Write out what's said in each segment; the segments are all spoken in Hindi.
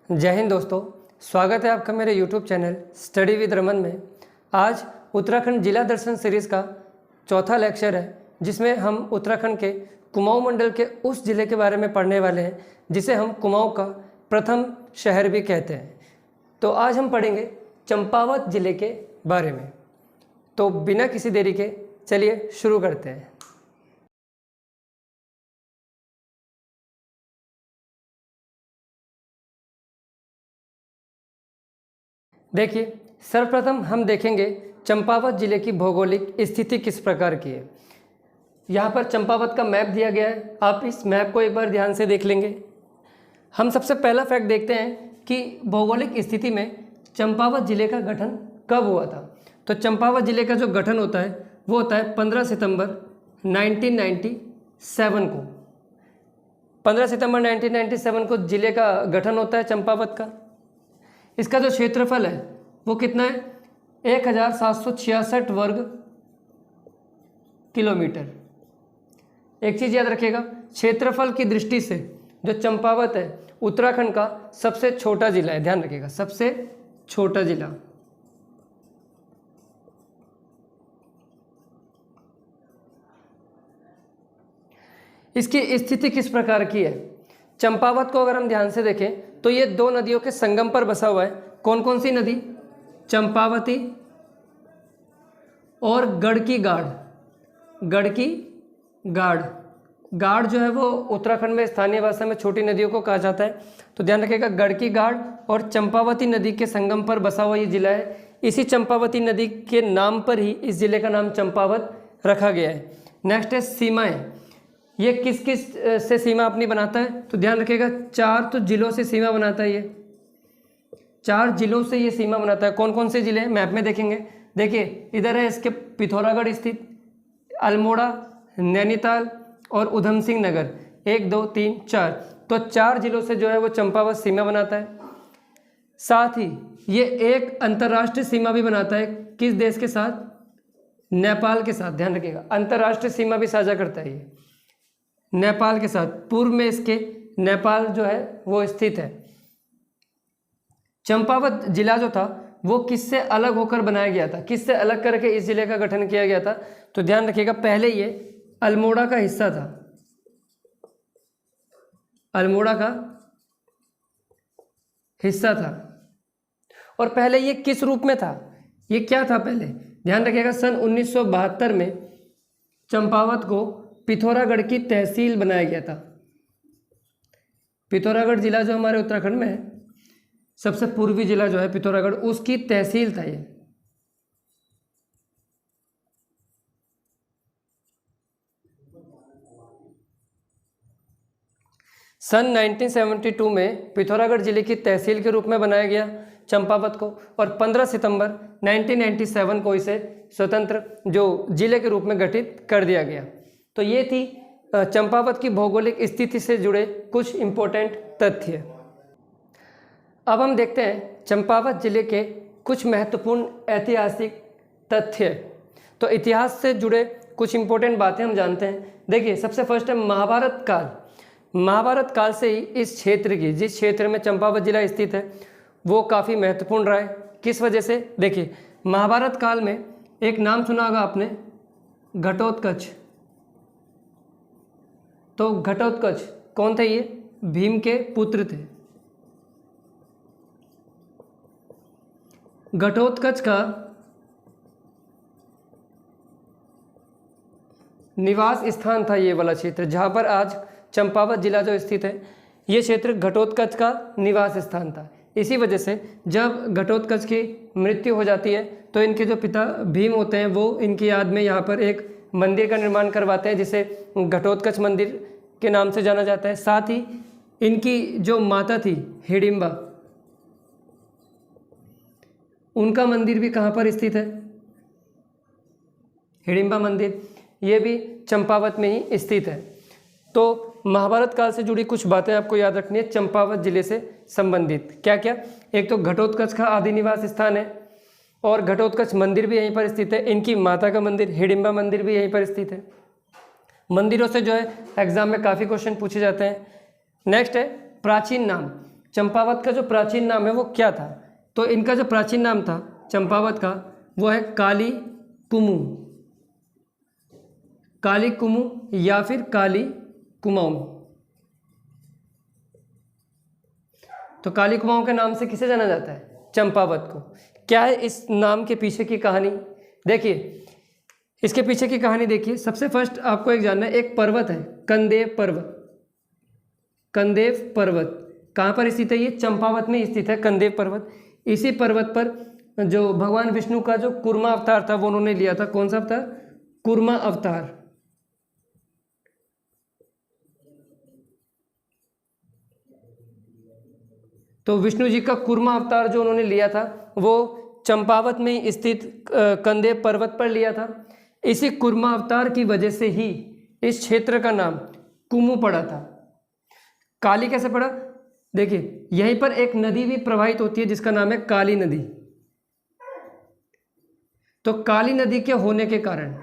जय हिंद दोस्तों, स्वागत है आपका मेरे YouTube channel study with Raman में। आज उत्तराखंड जिला दर्शन सीरीज़ का चौथा लेक्चर है, जिसमें हम उत्तराखंड के कुमाऊं मंडल के उस ज़िले के बारे में पढ़ने वाले हैं जिसे हम कुमाऊं का प्रथम शहर भी कहते हैं। तो आज हम पढ़ेंगे चंपावत ज़िले के बारे में। तो बिना किसी देरी के चलिए शुरू करते हैं। देखिए, सर्वप्रथम हम देखेंगे चंपावत ज़िले की भौगोलिक स्थिति किस प्रकार की है। यहाँ पर चंपावत का मैप दिया गया है, आप इस मैप को एक बार ध्यान से देख लेंगे। हम सबसे पहला फैक्ट देखते हैं कि भौगोलिक स्थिति में चंपावत ज़िले का गठन कब हुआ था। तो चंपावत ज़िले का जो गठन होता है वो होता है 15 सितंबर 1997 को। 15 सितंबर 1997 को ज़िले का गठन होता है चंपावत का। इसका जो क्षेत्रफल है वो कितना है, 1766 वर्ग किलोमीटर। एक चीज़ याद रखिएगा, क्षेत्रफल की दृष्टि से जो चंपावत है उत्तराखंड का सबसे छोटा जिला है। ध्यान रखिएगा, सबसे छोटा जिला। इसकी स्थिति किस प्रकार की है। चंपावत को अगर हम ध्यान से देखें तो ये दो नदियों के संगम पर बसा हुआ है। कौन कौन सी नदी, चंपावती और गड़की गाढ़। गड़की गाढ़, गाढ़ जो है वो उत्तराखंड में स्थानीय भाषा में छोटी नदियों को कहा जाता है। तो ध्यान रखिएगा, गड़की गाढ़ और चंपावती नदी के संगम पर बसा हुआ ये जिला है। इसी चंपावती नदी के नाम पर ही इस जिले का नाम चंपावत रखा गया है। नेक्स्ट है सीमाएं। ये किस किस से सीमा अपनी बनाता है, तो ध्यान रखिएगा 4 तो जिलों से सीमा बनाता है। ये 4 जिलों से ये सीमा बनाता है। कौन कौन से जिले हैं मैप में देखेंगे। देखिए, इधर है इसके पिथौरागढ़ स्थित, अल्मोड़ा, नैनीताल और उधम सिंह नगर। 1 2 3 4, तो 4 जिलों से जो है वो चंपावत सीमा बनाता है। साथ ही ये एक अंतर्राष्ट्रीय सीमा भी बनाता है। किस देश के साथ, नेपाल के साथ। ध्यान रखिएगा, अंतर्राष्ट्रीय सीमा भी साझा करता है ये नेपाल के साथ। पूर्व में इसके नेपाल जो है वो स्थित है। चंपावत जिला जो था वो किससे अलग होकर बनाया गया था, किससे अलग करके इस जिले का गठन किया गया था। तो ध्यान रखिएगा, पहले ये अल्मोड़ा का हिस्सा था। अल्मोड़ा का हिस्सा था। और पहले ये किस रूप में था, ये क्या था पहले, ध्यान रखिएगा, सन 1972 में चंपावत को पिथौरागढ़ की तहसील बनाया गया था। पिथौरागढ़ जिला जो हमारे उत्तराखंड में है, सबसे पूर्वी जिला जो है पिथौरागढ़, उसकी तहसील था ये। सन 1972 में पिथौरागढ़ जिले की तहसील के रूप में बनाया गया चंपावत को, और 15 सितंबर 1997 को इसे स्वतंत्र जो जिले के रूप में गठित कर दिया गया। तो ये थी चंपावत की भौगोलिक स्थिति से जुड़े कुछ इम्पोर्टेंट तथ्य। अब हम देखते हैं चंपावत जिले के कुछ महत्वपूर्ण ऐतिहासिक तथ्य। तो इतिहास से जुड़े कुछ इम्पोर्टेंट बातें हम जानते हैं। देखिए, सबसे फर्स्ट है महाभारत काल। महाभारत काल से ही इस क्षेत्र की, जिस क्षेत्र में चंपावत जिला स्थित है, वो काफ़ी महत्वपूर्ण रहा है। किस वजह से, देखिए, महाभारत काल में एक नाम सुना होगा आपने, घटोत्कच। तो घटोत्कच कौन थे, ये भीम के पुत्र थे। घटोत्कच का निवास स्थान था ये वाला क्षेत्र, जहाँ पर आज चंपावत जिला जो स्थित है, ये क्षेत्र घटोत्कच का निवास स्थान था। इसी वजह से जब घटोत्कच की मृत्यु हो जाती है तो इनके जो पिता भीम होते हैं वो इनकी याद में यहाँ पर एक मंदिर का निर्माण करवाते हैं, जिसे घटोत्कच मंदिर के नाम से जाना जाता है। साथ ही इनकी जो माता थी हिडिंबा, उनका मंदिर भी कहाँ पर स्थित है, हिडिंबा मंदिर, ये भी चंपावत में ही स्थित है। तो महाभारत काल से जुड़ी कुछ बातें आपको याद रखनी है चंपावत जिले से संबंधित। क्या क्या, एक तो घटोत्कच का आदि निवास स्थान है और घटोत्कच मंदिर भी यहीं पर स्थित है। इनकी माता का मंदिर हिडिंबा मंदिर भी यहीं पर स्थित है। मंदिरों से जो है एग्जाम में काफ़ी क्वेश्चन पूछे जाते हैं। नेक्स्ट है प्राचीन नाम। चंपावत का जो प्राचीन नाम है वो क्या था? तो इनका जो प्राचीन नाम था चंपावत का वो है काली कुमु, काली कुमु या फिर काली कुमाऊं। तो काली कुमाऊं के नाम से किसे जाना जाता है? चंपावत को। क्या है इस नाम के पीछे की कहानी? देखिए इसके पीछे की कहानी देखिए। सबसे फर्स्ट आपको एक जानना है, एक पर्वत है कंदेव पर्वत। कंदेव पर्वत कहाँ पर स्थित है? ये चंपावत में स्थित है कंदेव पर्वत। इसी पर्वत पर जो भगवान विष्णु का जो कूर्मा अवतार था वो उन्होंने लिया था। कौन सा अवतार? कूर्मा अवतार। तो विष्णु जी का कूर्मा अवतार जो उन्होंने लिया था वो चंपावत में ही स्थित कंदेव पर्वत पर लिया था। इसी कूर्मा अवतार की वजह से ही इस क्षेत्र का नाम कुमु पड़ा था। काली कैसे पड़ा? देखिए यहीं पर एक नदी भी प्रवाहित होती है जिसका नाम है काली नदी। तो काली नदी के होने के कारण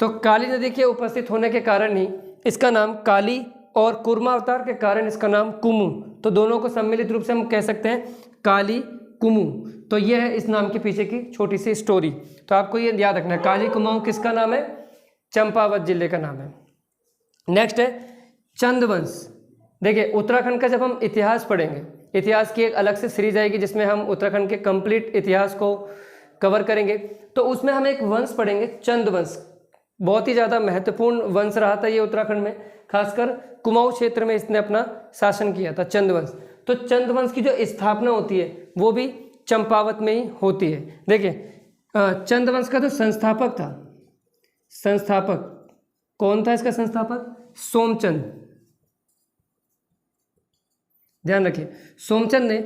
काली नदी के उपस्थित होने के कारण ही इसका नाम काली, और कूर्मा अवतार के कारण इसका नाम कुमु। तो दोनों को सम्मिलित रूप से हम कह सकते हैं काली कुमु। तो यह है इस नाम के पीछे की छोटी सी स्टोरी। तो आपको ये याद रखना है, काली कुमाऊं किसका नाम है? चंपावत जिले का नाम है। नेक्स्ट है चंदवंश। देखिए उत्तराखंड का जब हम इतिहास पढ़ेंगे, इतिहास की एक अलग से सीरीज आएगी जिसमें हम उत्तराखंड के कंप्लीट इतिहास को कवर करेंगे। तो उसमें हम एक वंश पढ़ेंगे चंदवंश। बहुत ही ज़्यादा महत्वपूर्ण वंश रहा था ये उत्तराखंड में, खासकर कुमाऊं क्षेत्र में इसने अपना शासन किया था, चंदवंश। तो चंदवंश की जो स्थापना होती है वो भी चंपावत में ही होती है। देखिए चंदवंश का जो संस्थापक था, संस्थापक कौन था इसका संस्थापक? सोमचंद। ध्यान रखिए सोमचंद ने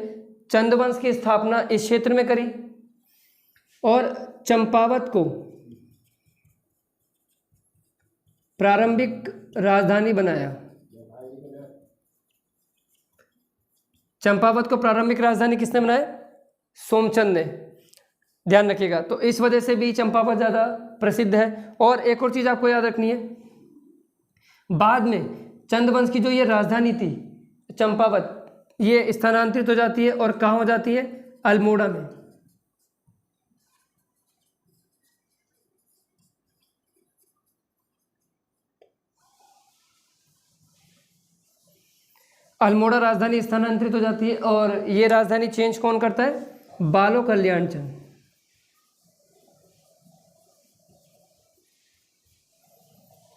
चंदवंश की स्थापना इस क्षेत्र में करी और चंपावत को प्रारंभिक राजधानी बनाया। चंपावत को प्रारंभिक राजधानी किसने बनाया? सोमचंद ने। ध्यान रखिएगा। तो इस वजह से भी चंपावत ज़्यादा प्रसिद्ध है। और एक और चीज़ आपको याद रखनी है, बाद में चंदवंश की जो ये राजधानी थी चंपावत, ये स्थानांतरित हो जाती है और कहाँ हो जाती है? अल्मोड़ा में। अल्मोड़ा राजधानी स्थानांतरित हो जाती है और ये राजधानी चेंज कौन करता है? बालो कल्याण चंद।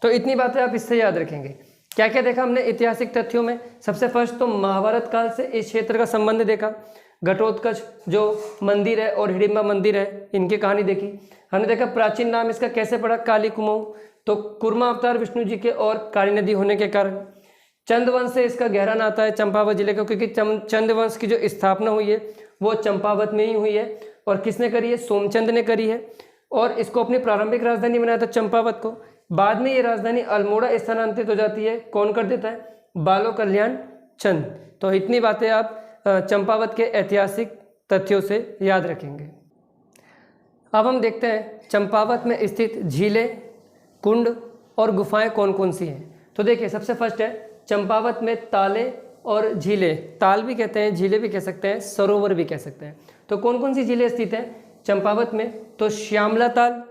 तो इतनी बातें आप इससे याद रखेंगे। क्या क्या देखा हमने ऐतिहासिक तथ्यों में? सबसे फर्स्ट तो महाभारत काल से इस क्षेत्र का संबंध देखा। घटोत्कच जो मंदिर है और हिडिंबा मंदिर है, इनकी कहानी देखी। हमने देखा प्राचीन नाम इसका कैसे पड़ा? काली कुमाऊं। तो कूर्मा अवतार विष्णु जी के और काली नदी होने के कारण। चंदवंश से इसका गहरा नाता है चंपावत जिले का, क्योंकि चंदवंश की जो स्थापना हुई है वो चंपावत में ही हुई है। और किसने करी है? सोमचंद ने करी है। और इसको अपनी प्रारंभिक राजधानी बनाया था चंपावत को। बाद में ये राजधानी अल्मोड़ा स्थानांतरित हो जाती है। कौन कर देता है? बालो कल्याण चंद। तो इतनी बातें आप चंपावत के ऐतिहासिक तथ्यों से याद रखेंगे। अब हम देखते हैं चंपावत में स्थित झीलें, कुंड और गुफाएं कौन कौन सी हैं। तो देखिए सबसे फर्स्ट है चंपावत में ताले और झीलें। ताल भी कहते हैं, झीलें भी कह सकते हैं, सरोवर भी कह सकते हैं। तो कौन कौन सी झीलें स्थित हैं चंपावत में? तो श्यामला ताल,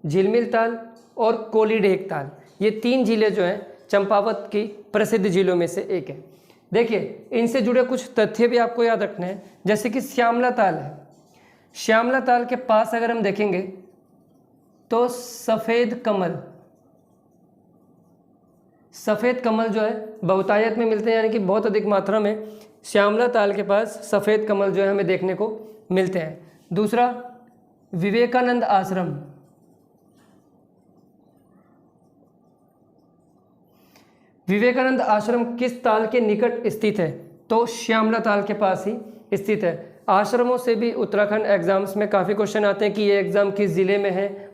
झिलमिल ताल और कोलीडेक ताल। ये 3 झीलें जो हैं चंपावत की प्रसिद्ध झीलों में से एक है। देखिए इनसे जुड़े कुछ तथ्य भी आपको याद रखने हैं। जैसे कि श्यामला ताल है, श्यामला ताल के पास अगर हम देखेंगे तो सफ़ेद कमल, सफ़ेद कमल जो है बहुतायत में मिलते हैं, यानी कि बहुत अधिक मात्रा में श्यामला ताल के पास सफ़ेद कमल जो है हमें देखने को मिलते हैं। दूसरा विवेकानंद आश्रम, विवेकानंद आश्रम किस ताल के निकट स्थित है? तो श्यामला ताल के पास ही स्थित है। आश्रमों से भी उत्तराखंड एग्जाम्स में काफ़ी क्वेश्चन आते हैं कि ये एग्ज़ाम किस ज़िले में है,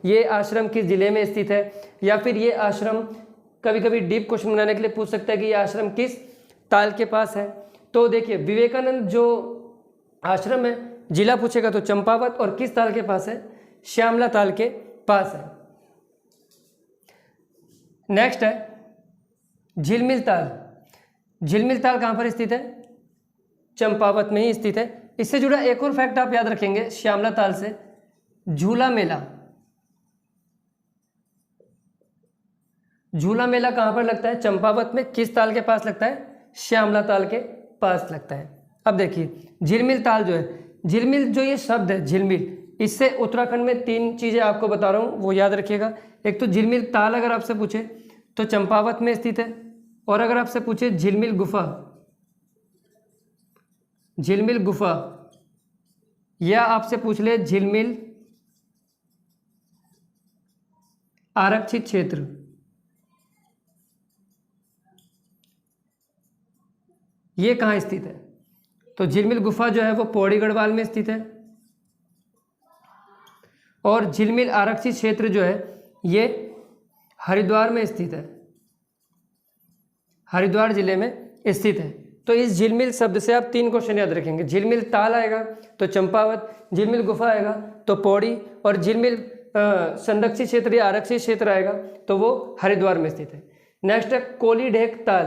ये आश्रम किस ज़िले में स्थित है, या फिर ये आश्रम कभी कभी डीप क्वेश्चन बनाने के लिए पूछ सकता है कि ये आश्रम किस ताल के पास है। तो देखिए विवेकानंद जो आश्रम है, जिला पूछेगा तो चंपावत, और किस ताल के पास है? श्यामला ताल के पास है। नेक्स्ट है झिलमिल ताल। झिलमिल ताल कहाँ पर स्थित है? चंपावत में ही स्थित है। इससे जुड़ा एक और फैक्ट आप याद रखेंगे श्यामला ताल से, झूला मेला। झूला मेला कहाँ पर लगता है? चंपावत में। किस ताल के पास लगता है? श्यामला ताल के पास लगता है। अब देखिए झिलमिल ताल जो है, झिलमिल जो ये शब्द है झिलमिल, इससे उत्तराखंड में 3 चीज़ें आपको बता रहा हूँ वो याद रखिएगा। एक तो झिलमिल ताल अगर आपसे पूछे तो चंपावत में स्थित है, और अगर आपसे पूछे झिलमिल गुफा, झिलमिल गुफा, या आपसे पूछ ले झिलमिल आरक्षित क्षेत्र, ये कहाँ स्थित है? तो झिलमिल गुफा जो है वो पौड़ी गढ़वाल में स्थित है, और झिलमिल आरक्षित क्षेत्र जो है ये हरिद्वार में स्थित है, हरिद्वार जिले में स्थित है। तो इस झिलमिल शब्द से आप 3 क्वेश्चन याद रखेंगे। झिलमिल ताल आएगा तो चंपावत, झिलमिल गुफा आएगा तो पौड़ी, और झिलमिल संरक्षित क्षेत्र या आरक्षित क्षेत्र आएगा तो वो हरिद्वार में स्थित है। नेक्स्ट है कोलीढेक ताल।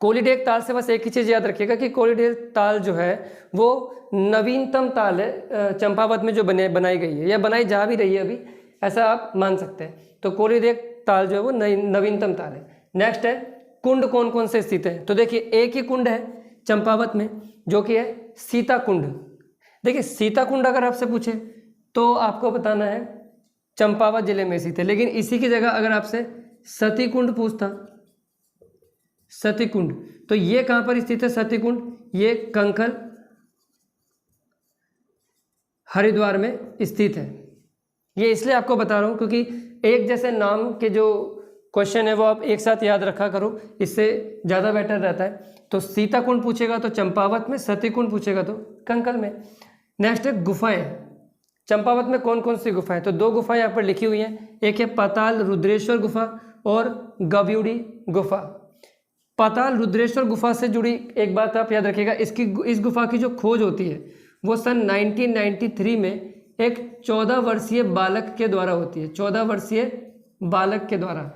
कोलीढेक ताल से बस एक ही चीज़ याद रखिएगा कि कोलीढेक ताल जो है वो नवीनतम ताल है चंपावत में जो बनाई गई है, या बनाई जा भी रही है अभी, ऐसा आप मान सकते हैं। तो कोलीढेक ताल जो है वो नवीनतम ताल है। नेक्स्ट है कुंड कौन कौन से स्थित है? तो देखिए एक ही कुंड है चंपावत में जो कि है सीता कुंड। देखिए सीता कुंड अगर आपसे पूछे तो आपको बताना है चंपावत जिले में स्थित है, लेकिन इसी की जगह अगर आपसे सती कुंड पूछता, सती कुंड, तो ये कहाँ पर स्थित है सती कुंड? ये कंखल हरिद्वार में स्थित है। ये इसलिए आपको बता रहा हूँ क्योंकि एक जैसे नाम के जो क्वेश्चन है वो आप एक साथ याद रखा करो, इससे ज़्यादा बेटर रहता है। तो सीता कुंड पूछेगा तो चंपावत में, सती कुंड पूछेगा तो कंकल में। नेक्स्ट है गुफाएं। चंपावत में कौन कौन सी गुफाएं? तो 2 गुफाएं यहाँ पर लिखी हुई हैं, एक है पाताल रुद्रेश्वर गुफा और गब्यूड़ी गुफा। पाताल रुद्रेश्वर गुफा से जुड़ी एक बात आप याद रखिएगा, इस गुफा की जो खोज होती है वो सन 1993 में एक 14 वर्षीय बालक के द्वारा होती है। 14 वर्षीय बालक के द्वारा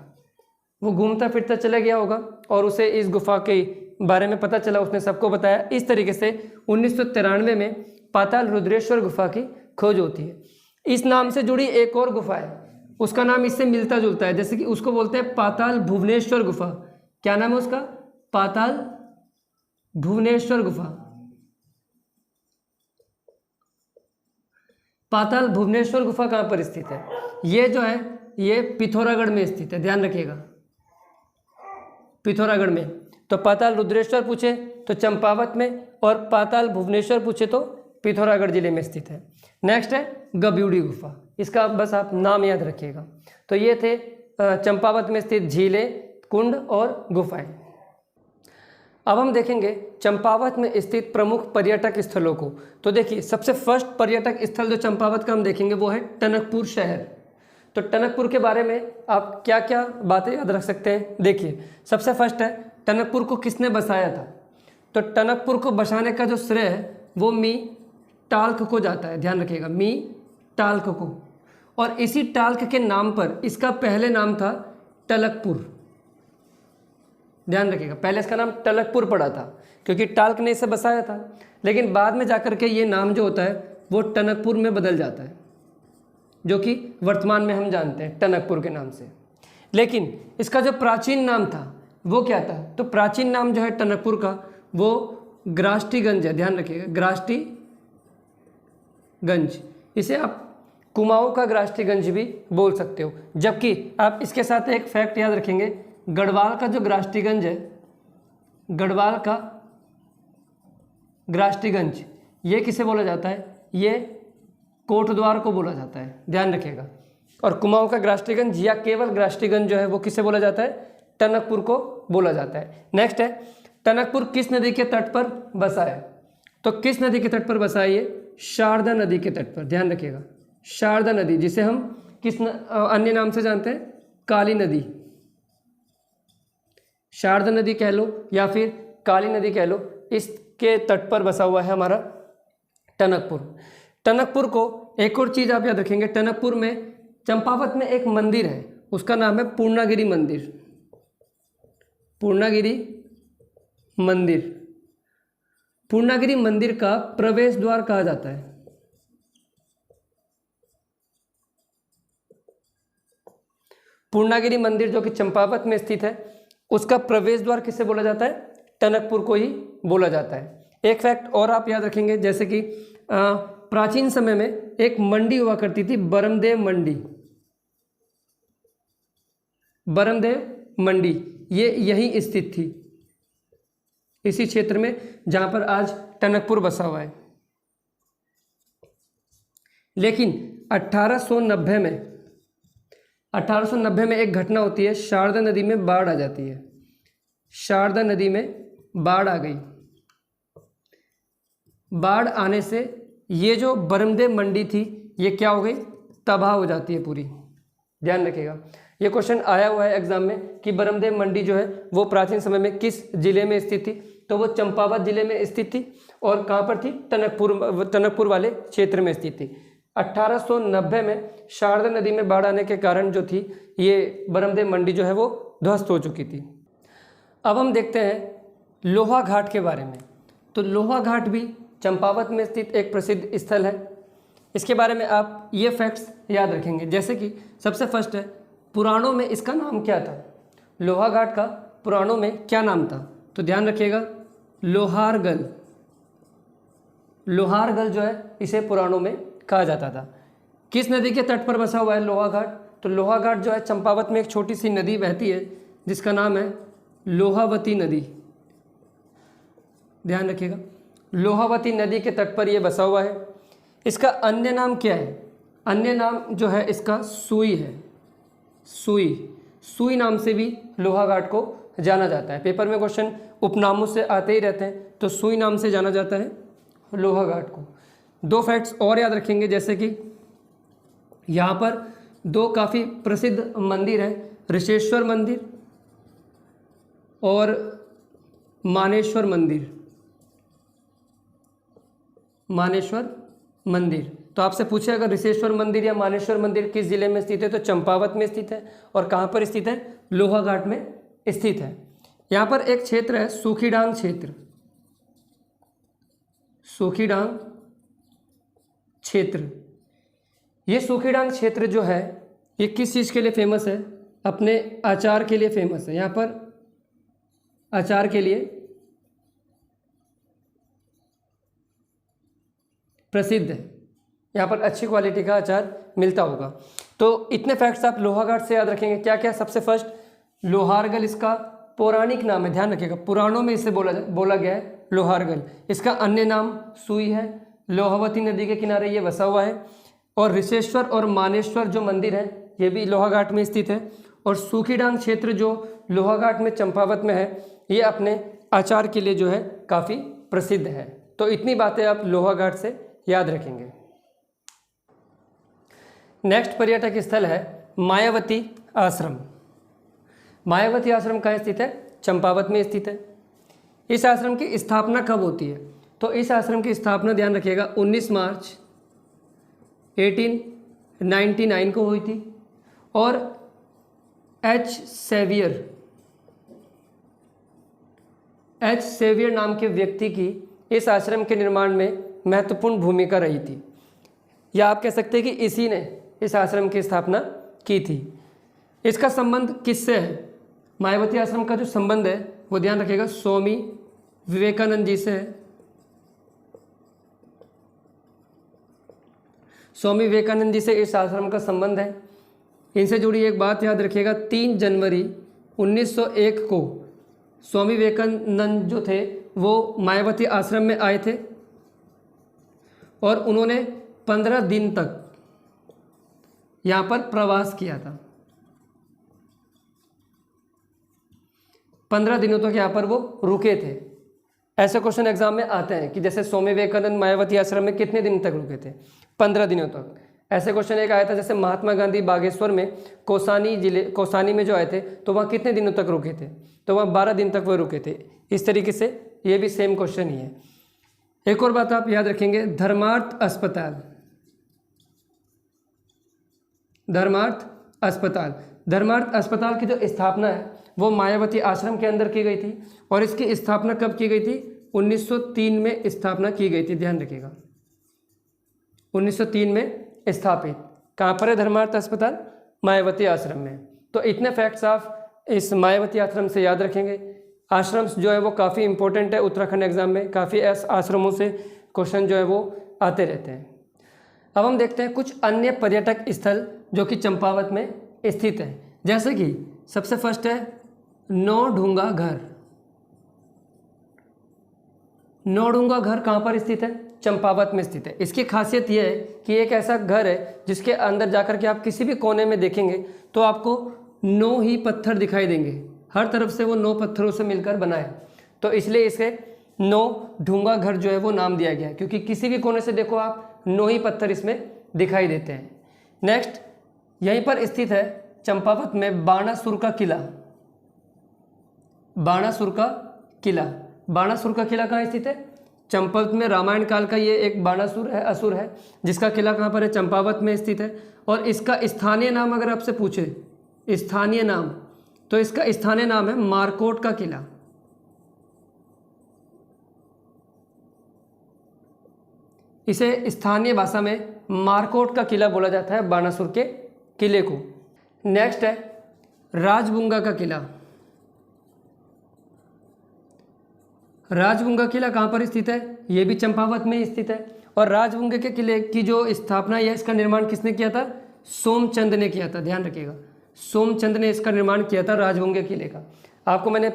वो घूमता फिरता चला गया होगा और उसे इस गुफा के बारे में पता चला, उसने सबको बताया। इस तरीके से 1993 में पाताल रुद्रेश्वर गुफा की खोज होती है। इस नाम से जुड़ी एक और गुफा है, उसका नाम इससे मिलता जुलता है, जैसे कि उसको बोलते हैं पाताल भुवनेश्वर गुफा। क्या नाम है उसका? पाताल भुवनेश्वर गुफा। पाताल भुवनेश्वर गुफा कहाँ पर स्थित है? ये जो है ये पिथौरागढ़ में स्थित है, ध्यान रखिएगा, पिथौरागढ़ में। तो पाताल रुद्रेश्वर पूछे तो चंपावत में, और पाताल भुवनेश्वर पूछे तो पिथौरागढ़ जिले में स्थित है। नेक्स्ट है गब्यूड़ी गुफा, इसका बस आप नाम याद रखिएगा। तो ये थे चंपावत में स्थित झीलें, कुंड और गुफाएं। अब हम देखेंगे चंपावत में स्थित प्रमुख पर्यटक स्थलों को। तो देखिए सबसे फर्स्ट पर्यटक स्थल जो चंपावत का हम देखेंगे वो है टनकपुर शहर। तो टनकपुर के बारे में आप क्या क्या बातें याद रख सकते हैं? देखिए सबसे फर्स्ट है टनकपुर को किसने बसाया था? तो टनकपुर को बसाने का जो श्रेय है वो मी टाल्क को जाता है, ध्यान रखिएगा, मी टाल्क को। और इसी टाल्क के नाम पर इसका पहले नाम था टलकपुर, ध्यान रखिएगा, पहले इसका नाम टलकपुर पड़ा था क्योंकि टाल्क ने इसे बसाया था, लेकिन बाद में जाकर के ये नाम जो होता है वो टनकपुर में बदल जाता है, जो कि वर्तमान में हम जानते हैं टनकपुर के नाम से। लेकिन इसका जो प्राचीन नाम था वो क्या था? तो प्राचीन नाम जो है टनकपुर का वो ग्राष्टीगंज है, ध्यान रखिएगा, ग्राष्टीगंज। इसे आप कुमाऊं का ग्राष्टीगंज भी बोल सकते हो। जबकि आप इसके साथ एक फैक्ट याद रखेंगे, गढ़वाल का जो ग्राष्टीगंज है, गढ़वाल का ग्राष्टीगंज, ये किसे बोला जाता है? ये कोटद्वार को बोला जाता है, ध्यान रखिएगा। और कुमाऊं का ग्राष्टीगंज या केवल ग्राष्टीगंज जो है वो किसे बोला जाता है? टनकपुर को बोला जाता है। नेक्स्ट है टनकपुर किस नदी के तट पर बसा है? तो किस नदी के तट पर बसा है ये? शारदा नदी के तट पर, ध्यान रखिएगा, शारदा नदी, जिसे हम किस अन्य नाम से जानते हैं? काली नदी। शारदा नदी कह लो या फिर काली नदी कह लो, इसके तट पर बसा हुआ है हमारा टनकपुर। टनकपुर को एक और चीज़ आप याद रखेंगे, टनकपुर में चंपावत में एक मंदिर है उसका नाम है पूर्णागिरि मंदिर। पूर्णागिरि मंदिर, पूर्णागिरि मंदिर का प्रवेश द्वार कहा जाता है। पूर्णागिरि मंदिर जो कि चंपावत में स्थित है, उसका प्रवेश द्वार किसे बोला जाता है? टनकपुर को ही बोला जाता है। एक फैक्ट और आप याद रखेंगे, जैसे कि प्राचीन समय में एक मंडी हुआ करती थी, बरमदेव मंडी। बरमदेव मंडी ये यहीं स्थित थी, इसी क्षेत्र में जहां पर आज टनकपुर बसा हुआ है। लेकिन 1890 में एक घटना होती है, शारदा नदी में बाढ़ आ जाती है। शारदा नदी में बाढ़ आ गई। बाढ़ आने से ये जो बरमदेव मंडी थी ये क्या हो गई? तबाह हो जाती है पूरी। ध्यान रखिएगा, ये क्वेश्चन आया हुआ है एग्जाम में कि बरमदेव मंडी जो है वो प्राचीन समय में किस जिले में स्थित थी? तो वो चंपावत जिले में स्थित थी। और कहाँ पर थी? टनकपुर वाले क्षेत्र में स्थित थी। 1890 में शारदा नदी में बाढ़ आने के कारण जो थी ये बरमदेव मंडी जो है वो ध्वस्त हो चुकी थी। अब हम देखते हैं लोहा घाट के बारे में। तो लोहा घाट भी चंपावत में स्थित एक प्रसिद्ध स्थल है। इसके बारे में आप ये फैक्ट्स याद रखेंगे, जैसे कि सबसे फर्स्ट है, पुराणों में इसका नाम क्या था? लोहा घाट का पुराणों में क्या नाम था? तो ध्यान रखिएगा, लोहारगल। लोहारगल जो है इसे पुराणों में कहा जाता था। किस नदी के तट पर बसा हुआ है लोहा घाट? तो लोहा घाट जो है चंपावत में एक छोटी सी नदी बहती है जिसका नाम है लोहावती नदी। ध्यान रखिएगा, लोहावती नदी के तट पर यह बसा हुआ है। इसका अन्य नाम क्या है? अन्य नाम जो है इसका सुई है। सुई नाम से भी लोहा घाट को जाना जाता है। पेपर में क्वेश्चन उपनामों से आते ही रहते हैं, तो सुई नाम से जाना जाता है लोहा घाट को। दो फैक्ट्स और याद रखेंगे, जैसे कि यहाँ पर दो काफ़ी प्रसिद्ध मंदिर हैं, ऋषेश्वर मंदिर और मानेश्वर मंदिर। मानेश्वर मंदिर, तो आपसे पूछे अगर ऋषेश्वर मंदिर या मानेश्वर मंदिर किस जिले में स्थित है? तो चंपावत में स्थित है। और कहाँ पर स्थित है? लोहा घाट में स्थित है। यहाँ पर एक क्षेत्र है सूखीडांग क्षेत्र। सूखीडांग क्षेत्र, ये सूखीडांग क्षेत्र जो है ये किस चीज़ के लिए फेमस है? अपने अचार के लिए फेमस है। यहाँ पर अचार के लिए प्रसिद्ध है। यहाँ पर अच्छी क्वालिटी का अचार मिलता होगा। तो इतने फैक्ट्स आप लोहा घाट से याद रखेंगे। क्या क्या? सबसे फर्स्ट, लोहारगल इसका पौराणिक नाम है। ध्यान रखिएगा, पुराणों में इसे बोला गया है लोहारगल। इसका अन्य नाम सुई है। लोहावती नदी के किनारे ये बसा हुआ है। और ऋषेश्वर और मानेश्वर जो मंदिर है ये भी लोहा घाट में स्थित है। और सूखीडांग क्षेत्र जो लोहा घाट में चंपावत में है ये अपने अचार के लिए जो है काफ़ी प्रसिद्ध है। तो इतनी बातें आप लोहा घाट से याद रखेंगे। नेक्स्ट पर्यटक स्थल है मायावती आश्रम। मायावती आश्रम कहाँ स्थित है? चंपावत में स्थित है। इस आश्रम की स्थापना कब होती है? तो इस आश्रम की स्थापना ध्यान रखिएगा 19 मार्च 1899 को हुई थी। और एच सेवियर नाम के व्यक्ति की इस आश्रम के निर्माण में महत्वपूर्ण भूमिका रही थी, या आप कह सकते हैं कि इसी ने इस आश्रम की स्थापना की थी। इसका संबंध किससे है? मायावती आश्रम का जो संबंध है वो ध्यान रखिएगा स्वामी विवेकानंद जी से है। स्वामी विवेकानंद जी से इस आश्रम का संबंध है। इनसे जुड़ी एक बात याद रखिएगा, 3 जनवरी 1901 को स्वामी विवेकानंद जो थे वो मायावती आश्रम में आए थे और उन्होंने 15 दिन तक यहाँ पर प्रवास किया था। 15 दिनों तक यहाँ पर वो रुके थे। ऐसे क्वेश्चन एग्जाम में आते हैं कि जैसे स्वामी विवेकानंद मायावती आश्रम में कितने दिन तक रुके थे? 15 दिनों तक। ऐसे क्वेश्चन एक आया था जैसे महात्मा गांधी बागेश्वर में कौसानी में जो आए थे तो वहाँ कितने दिनों तक रुके थे? तो वहाँ 12 दिन तक वो रुके थे। इस तरीके से ये भी सेम क्वेश्चन ही है। एक और बात आप याद रखेंगे, धर्मार्थ अस्पताल। धर्मार्थ अस्पताल धर्मार्थ अस्पताल की जो स्थापना है वो मायावती आश्रम के अंदर की गई थी और इसकी स्थापना कब की गई थी? 1903 में स्थापना की गई थी, ध्यान रखिएगा। 1903 में स्थापित। कहाँ पर है धर्मार्थ अस्पताल? मायावती आश्रम में। तो इतने फैक्ट्स आप इस मायावती आश्रम से याद रखेंगे। आश्रम जो है वो काफ़ी इंपॉर्टेंट है उत्तराखंड एग्जाम में, काफ़ी आश्रमों से क्वेश्चन जो है वो आते रहते हैं। अब हम देखते हैं कुछ अन्य पर्यटक स्थल जो कि चंपावत में स्थित है। जैसे कि सबसे फर्स्ट है नौढूंगा घर। नौढूंगा घर कहाँ पर स्थित है? चंपावत में स्थित है। इसकी खासियत यह है कि एक ऐसा घर है जिसके अंदर जाकर के आप किसी भी कोने में देखेंगे तो आपको 9 ही पत्थर दिखाई देंगे, हर तरफ से वो 9 पत्थरों से मिलकर बना है, तो इसलिए इसे नौढूंगा घर जो है वो नाम दिया गया है, क्योंकि किसी भी कोने से देखो आप 9 ही पत्थर इसमें दिखाई देते हैं। नेक्स्ट, यहीं पर स्थित है चंपावत में बाणासुर का किला। बाणासुर का किला, बाणासुर का किला कहाँ स्थित है? चंपावत में। रामायण काल का ये एक बाणासुर है, असुर है, जिसका किला कहाँ पर है? चंपावत में स्थित है। और इसका स्थानीय नाम अगर आपसे पूछे, स्थानीय नाम, तो इसका स्थानीय नाम है मारकोट का किला। इसे स्थानीय भाषा में मारकोट का किला बोला जाता है, बाणासुर के किले को। नेक्स्ट है राजबुंगा का किला। राजबुंगा किला कहाँ पर स्थित है? ये भी चंपावत में स्थित है। और राजबुंगे के किले की जो स्थापना है, इसका निर्माण किसने किया था? सोमचंद ने किया था, ध्यान रखिएगा। सोमचंद ने इसका निर्माण किया था राजबुंगे किले का। आपको मैंने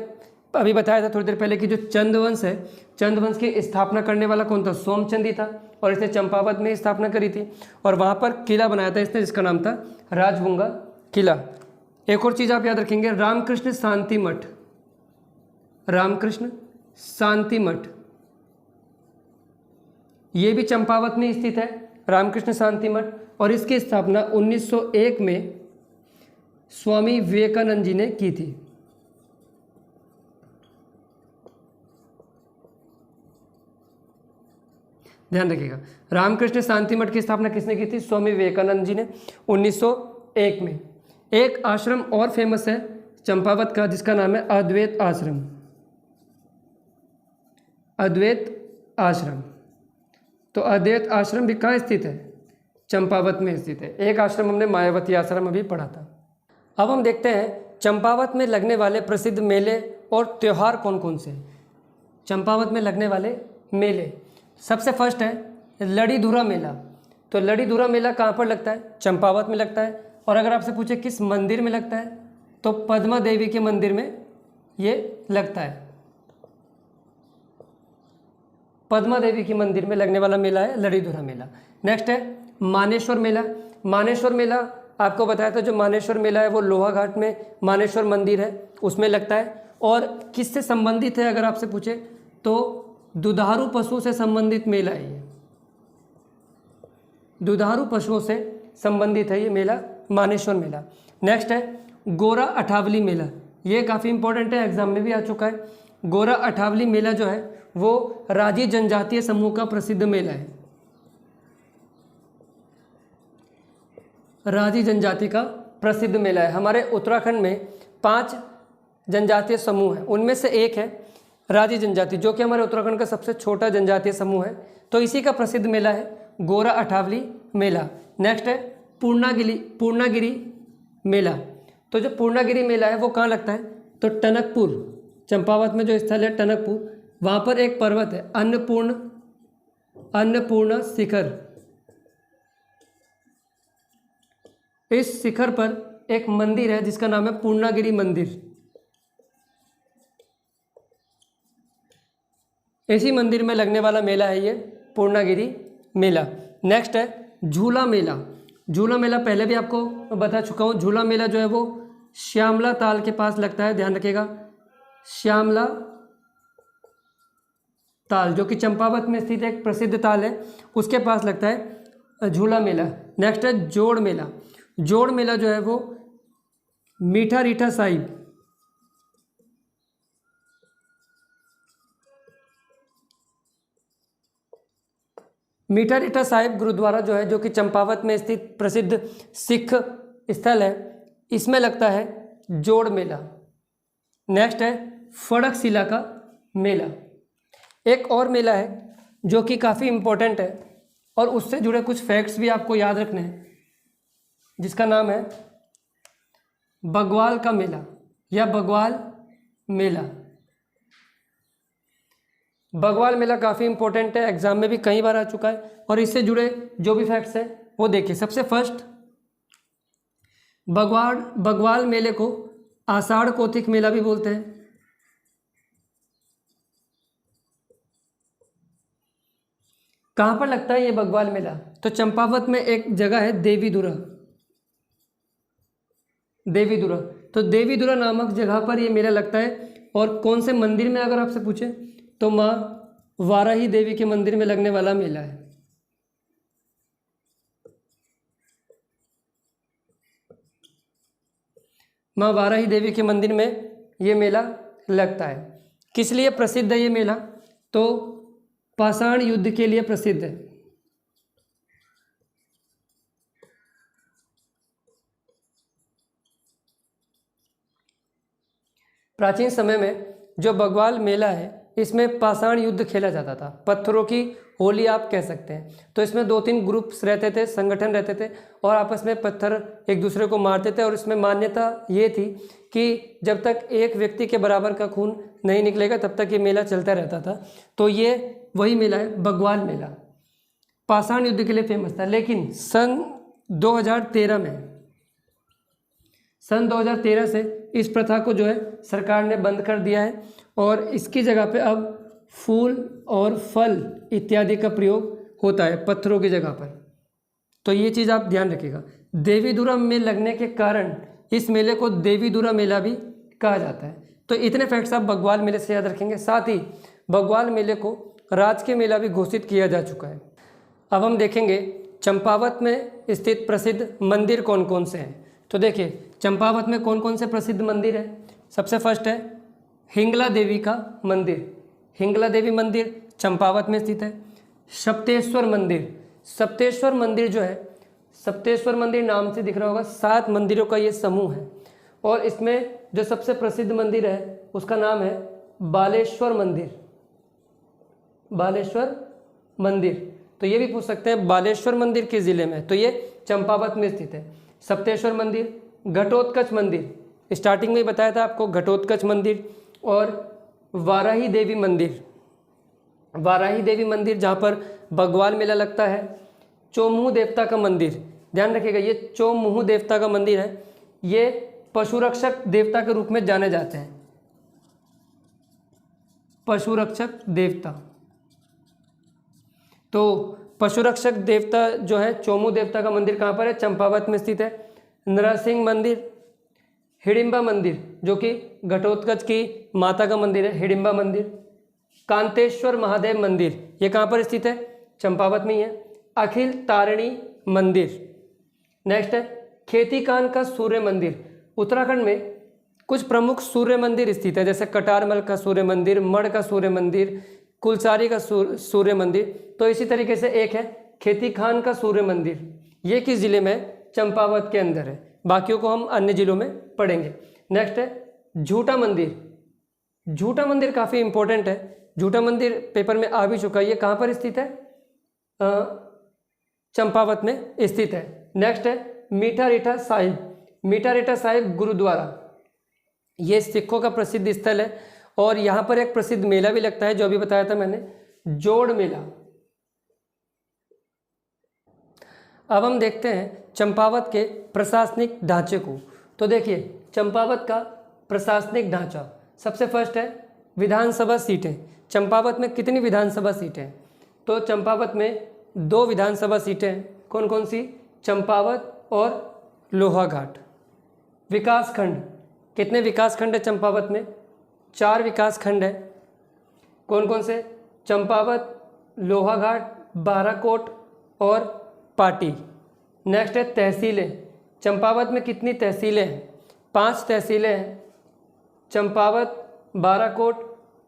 अभी बताया था थोड़ी देर पहले कि जो चंदवंश है, चंदवंश की स्थापना करने वाला कौन था? सोमचंद ही था, और इसने चंपावत में स्थापना करी थी और वहाँ पर किला बनाया था इसने, जिसका नाम था राजबुंगा किला। एक और चीज़ आप याद रखेंगे, रामकृष्ण शांति मठ। रामकृष्ण शांति मठ, ये भी चंपावत में स्थित है, रामकृष्ण शांति मठ, और इसकी स्थापना 1901 में स्वामी विवेकानंद जी ने की थी। ध्यान रखिएगा, रामकृष्ण शांति मठ की स्थापना किसने की थी? स्वामी विवेकानंद जी ने 1901 में। एक आश्रम और फेमस है चंपावत का, जिसका नाम है अद्वैत आश्रम। अद्वैत आश्रम, तो अद्वैत आश्रम भी कहाँ स्थित है? चंपावत में स्थित है। एक आश्रम हमने मायावती आश्रम अभी पढ़ा था। अब हम देखते हैं चंपावत में लगने वाले प्रसिद्ध मेले और त्यौहार कौन कौन से। चंपावत में लगने वाले मेले, सबसे फर्स्ट है लड़ीधुरा मेला। तो लड़ीधुरा मेला कहाँ पर लगता है? चंपावत में लगता है। और अगर आपसे पूछे किस मंदिर में लगता है, तो पद्मा देवी के मंदिर में ये लगता है। पद्मा देवी के मंदिर में लगने वाला मेला है लड़ीधुरा मेला। नेक्स्ट है मानेश्वर मेला। मानेश्वर मेला आपको बताया था, जो मानेश्वर मेला है वो लोहाघाट में मानेश्वर मंदिर है उसमें लगता है। और किससे संबंधित है अगर आपसे पूछे, तो दुधारू पशु से संबंधित मेला है ये। दुधारू पशुओं से संबंधित है ये मेला, मानेश्वर मेला। नेक्स्ट है गोरा अठावली मेला। ये काफ़ी इंपॉर्टेंट है, एग्जाम में भी आ चुका है। गोरा अठावली मेला जो है वो राजी जनजातीय समूह का प्रसिद्ध मेला है। राजी जनजाति का प्रसिद्ध मेला है। हमारे उत्तराखंड में 5 जनजातीय समूह हैं, उनमें से एक है राजी जनजाति, जो कि हमारे उत्तराखंड का सबसे छोटा जनजातीय समूह है। तो इसी का प्रसिद्ध मेला है गोरा अठावली मेला। नेक्स्ट है पूर्णागिरी मेला। तो जो पूर्णागिरी मेला है वो कहाँ लगता है? तो टनकपुर, चंपावत में जो स्थल है टनकपुर, वहाँ पर एक पर्वत है अन्नपूर्णा शिखर। इस शिखर पर एक मंदिर है जिसका नाम है पूर्णागिरी मंदिर। इसी मंदिर में लगने वाला मेला है ये पूर्णागिरी मेला। नेक्स्ट है झूला मेला। झूला मेला पहले भी आपको बता चुका हूँ। झूला मेला जो है वो श्यामला ताल के पास लगता है, ध्यान रखिएगा, श्यामला ताल, जो कि चंपावत में स्थित एक प्रसिद्ध ताल है, उसके पास लगता है झूला मेला। नेक्स्ट है जोड़ मेला। जोड़ मेला जो है वो मीठा रीठा साहिब, मीठा रीठा साहिब गुरुद्वारा जो है, जो कि चंपावत में स्थित प्रसिद्ध सिख स्थल है, इसमें लगता है जोड़ मेला। नेक्स्ट है फड़कशिला का मेला। एक और मेला है जो कि काफ़ी इम्पोर्टेंट है और उससे जुड़े कुछ फैक्ट्स भी आपको याद रखने हैं, जिसका नाम है बग्वाल का मेला या बग्वाल मेला। बग्वाल मेला काफ़ी इंपॉर्टेंट है, एग्जाम में भी कई बार आ चुका है और इससे जुड़े जो भी फैक्ट्स हैं वो देखिए। सबसे फर्स्ट, बग्वाल मेले को आषाढ़ कोतिक मेला भी बोलते हैं। कहाँ पर लगता है ये बग्वाल मेला? तो चंपावत में एक जगह है देवीधुरा। देवीधुरा, तो देवीधुरा नामक जगह पर ये मेला लगता है। और कौन से मंदिर में अगर आपसे पूछे तो माँ वाराही देवी के मंदिर में लगने वाला मेला है। माँ वाराही देवी के मंदिर में ये मेला लगता है। किस लिए प्रसिद्ध है ये मेला? तो पाषाण युद्ध के लिए प्रसिद्ध है। प्राचीन समय में जो बग्वाल मेला है इसमें पाषाण युद्ध खेला जाता था, पत्थरों की होली आप कह सकते हैं। तो इसमें 2-3 ग्रुप्स रहते थे, संगठन रहते थे और आपस में पत्थर एक दूसरे को मारते थे। और इसमें मान्यता ये थी कि जब तक एक व्यक्ति के बराबर का खून नहीं निकलेगा तब तक ये मेला चलता रहता था। तो ये वही मेला है, बग्वाल मेला। पाषाण युद्ध के लिए फेमस था। लेकिन सन 2013 से इस प्रथा को जो है सरकार ने बंद कर दिया है और इसकी जगह पे अब फूल और फल इत्यादि का प्रयोग होता है पत्थरों की जगह पर। तो ये चीज़ आप ध्यान रखिएगा। देवीधुरा में लगने के कारण इस मेले को देवीधुरा मेला भी कहा जाता है। तो इतने फैक्ट्स आप बग्वाल मेले से याद रखेंगे। साथ ही बग्वाल मेले को राजकीय मेला भी घोषित किया जा चुका है। अब हम देखेंगे चंपावत में स्थित प्रसिद्ध मंदिर कौन कौन से हैं। तो देखिए चंपावत में कौन कौन से प्रसिद्ध मंदिर है। सबसे फर्स्ट है हिंगला देवी का मंदिर। हिंगला देवी मंदिर चंपावत में स्थित है। सप्तेश्वर मंदिर, सप्तेश्वर मंदिर जो है, सप्तेश्वर मंदिर नाम से दिख रहा होगा, 7 मंदिरों का ये समूह है। और इसमें जो सबसे प्रसिद्ध मंदिर है उसका नाम है बालेश्वर मंदिर। बालेश्वर मंदिर, तो ये भी पूछ सकते हैं बालेश्वर मंदिर किस जिले में, तो ये चंपावत में स्थित है। सप्तेश्वर मंदिर, घटोत्कच मंदिर, स्टार्टिंग में ही बताया था आपको, घटोत्कच मंदिर। और वाराही देवी मंदिर, वाराही देवी मंदिर जहाँ पर बग्वाल मेला लगता है। चोमुह देवता का मंदिर, ध्यान रखिएगा ये चोमुह देवता का मंदिर है। ये पशुरक्षक देवता के रूप में जाने जाते हैं, पशुरक्षक देवता। तो पशुरक्षक देवता जो है चोमुह देवता का मंदिर कहाँ पर है? चंपावत में स्थित है। नरसिंह मंदिर, हिडिंबा मंदिर जो कि घटोत्कच की माता का मंदिर है, हिडिंबा मंदिर। कांतेश्वर महादेव मंदिर, ये कहाँ पर स्थित है? चंपावत में ही है। अखिल तारिणी मंदिर। नेक्स्ट है खेतीकान का सूर्य मंदिर। उत्तराखंड में कुछ प्रमुख सूर्य मंदिर स्थित है, जैसे कटारमल का सूर्य मंदिर, मढ़ का सूर्य मंदिर, कुलसारी का सूर्य मंदिर। तो इसी तरीके से एक है खेतीखान का सूर्य मंदिर। ये किस जिले में? चंपावत के अंदर है। बाकियों को हम अन्य जिलों में पढ़ेंगे। नेक्स्ट है झूठा मंदिर। झूठा मंदिर काफ़ी इंपॉर्टेंट है, झूठा मंदिर पेपर में आ भी चुका है। ये कहाँ पर स्थित है? चंपावत में स्थित है। नेक्स्ट है मीठा रीठा साहिब। मीठा रीठा साहिब गुरुद्वारा, ये सिखों का प्रसिद्ध स्थल है और यहाँ पर एक प्रसिद्ध मेला भी लगता है जो अभी बताया था मैंने, जोड़ मेला। अब हम देखते हैं चंपावत के प्रशासनिक ढांचे को। तो देखिए चंपावत का प्रशासनिक ढांचा, सबसे फर्स्ट है विधानसभा सीटें। चंपावत में कितनी विधानसभा सीटें? तो चंपावत में 2 विधानसभा सीटें हैं। कौन कौन सी? चंपावत और लोहाघाट। विकासखंड, कितने विकासखंड है चंपावत में? 4 विकासखंड है। कौन कौन से? चंपावत, लोहाघाट, बाराकोट और पाटी। नेक्स्ट है तहसीलें। चंपावत में कितनी तहसीलें हैं? 5 तहसीलें हैं। चंपावत, बाराकोट,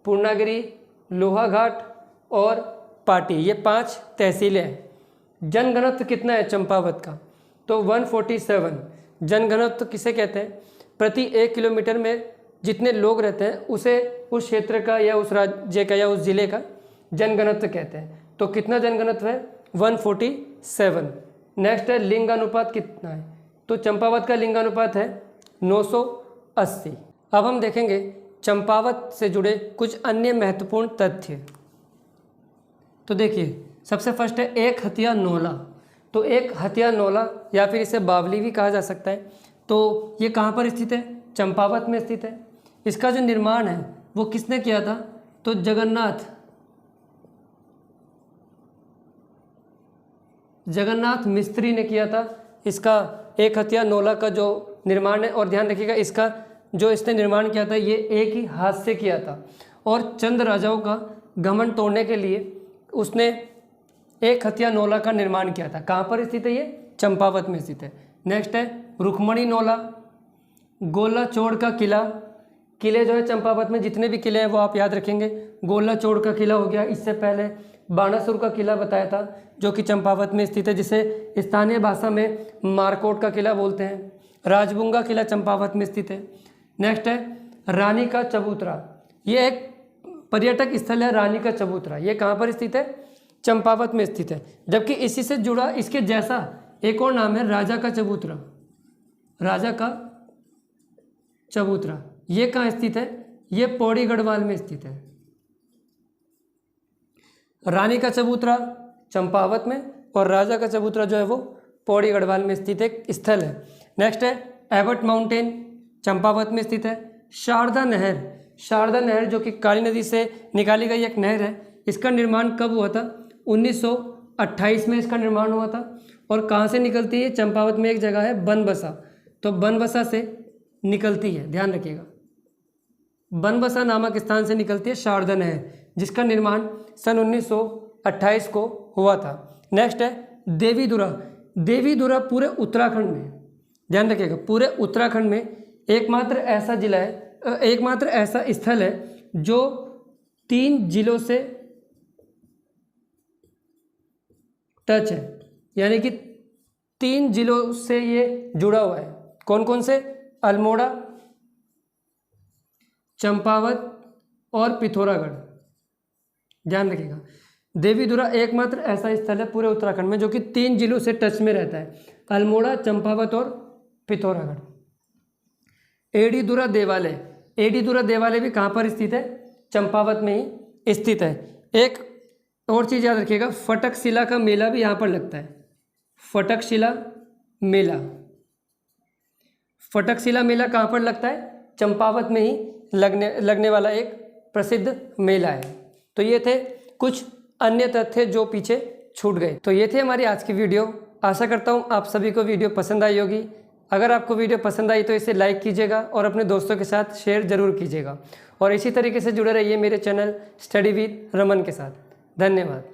पूर्णागिरी, लोहाघाट और पाटी, ये 5 तहसीलें हैं। जनघनत्व कितना है चंपावत का? तो 147। जनघनत्व किसे कहते हैं? प्रति 1 किलोमीटर में जितने लोग रहते हैं उसे उस क्षेत्र का या उस राज्य का या उस जिले का जनघनत्व कहते हैं। तो कितना जनघनत्व है? 147। नेक्स्ट है लिंगानुपात कितना है? तो चंपावत का लिंगानुपात है 980। अब हम देखेंगे चंपावत से जुड़े कुछ अन्य महत्वपूर्ण तथ्य। तो देखिए सबसे फर्स्ट है एक हथिया नौला। तो एक हथिया नौला या फिर इसे बावली भी कहा जा सकता है। तो ये कहाँ पर स्थित है? चंपावत में स्थित है। इसका जो निर्माण है वो किसने किया था? तो जगन्नाथ मिस्त्री ने किया था इसका एक हथिया नौला का जो निर्माण है। और ध्यान रखिएगा इसका जो इसने निर्माण किया था ये एक ही हाथ से किया था। और चंद राजाओं का घमंड तोड़ने के लिए उसने एक हथिया नौला का निर्माण किया था। कहाँ पर स्थित है ये? चंपावत में स्थित है। नेक्स्ट है रुक्मणी नौला, गोला चोड़ का किला। किले जो है चंपावत में जितने भी किले हैं वो आप याद रखेंगे। गोला चोड़ का किला हो गया। इससे पहले बाणासुर का किला बताया था जो कि चंपावत में स्थित है, जिसे स्थानीय भाषा में मारकोट का किला बोलते हैं। राजबुंगा किला चंपावत में स्थित है। नेक्स्ट है रानी का चबूतरा। ये एक पर्यटक स्थल है रानी का चबूतरा। ये कहाँ पर स्थित है? चंपावत में स्थित है। जबकि इसी से जुड़ा इसके जैसा एक और नाम है राजा का चबूतरा। राजा का चबूतरा ये कहाँ स्थित है? ये पौड़ी गढ़वाल में स्थित है। रानी का चबूतरा चंपावत में और राजा का चबूतरा जो है वो पौड़ी गढ़वाल में स्थित एक स्थल है। नेक्स्ट है एबट माउंटेन चंपावत में स्थित है। शारदा नहर जो कि काली नदी से निकाली गई एक नहर है, इसका निर्माण कब हुआ था? 1928 में इसका निर्माण हुआ था। और कहाँ से निकलती है? चंपावत में एक जगह है बनबसा, तो बनबसा से निकलती है, ध्यान रखिएगा। बनबसा नामक स्थान से निकलती है शारदा नहर, जिसका निर्माण सन 1928 को हुआ था। नेक्स्ट है देवीधुरा पूरे उत्तराखंड में, ध्यान रखिएगा, पूरे उत्तराखंड में एकमात्र ऐसा जिला है, एकमात्र ऐसा स्थल है जो 3 जिलों से टच है, यानी कि 3 जिलों से ये जुड़ा हुआ है। कौन कौन से? अल्मोड़ा, चंपावत और पिथौरागढ़। ध्यान रखिएगा देवीधुरा एकमात्र ऐसा स्थल है पूरे उत्तराखंड में जो कि 3 जिलों से टच में रहता है, अल्मोड़ा, चंपावत और पिथौरागढ़। एड़ीधुरा देवालय भी कहाँ पर स्थित है? चंपावत में ही स्थित है। एक और चीज़ याद रखिएगा, फटकशिला का मेला भी यहाँ पर लगता है। फटकशिला मेला कहाँ पर लगता है? चंपावत में ही लगने वाला एक प्रसिद्ध मेला है। तो ये थे कुछ अन्य तथ्य जो पीछे छूट गए। तो ये थे हमारी आज की वीडियो। आशा करता हूँ आप सभी को वीडियो पसंद आई होगी। अगर आपको वीडियो पसंद आई तो इसे लाइक कीजिएगा और अपने दोस्तों के साथ शेयर जरूर कीजिएगा। और इसी तरीके से जुड़े रहिए मेरे चैनल स्टडी विद रमन के साथ। धन्यवाद।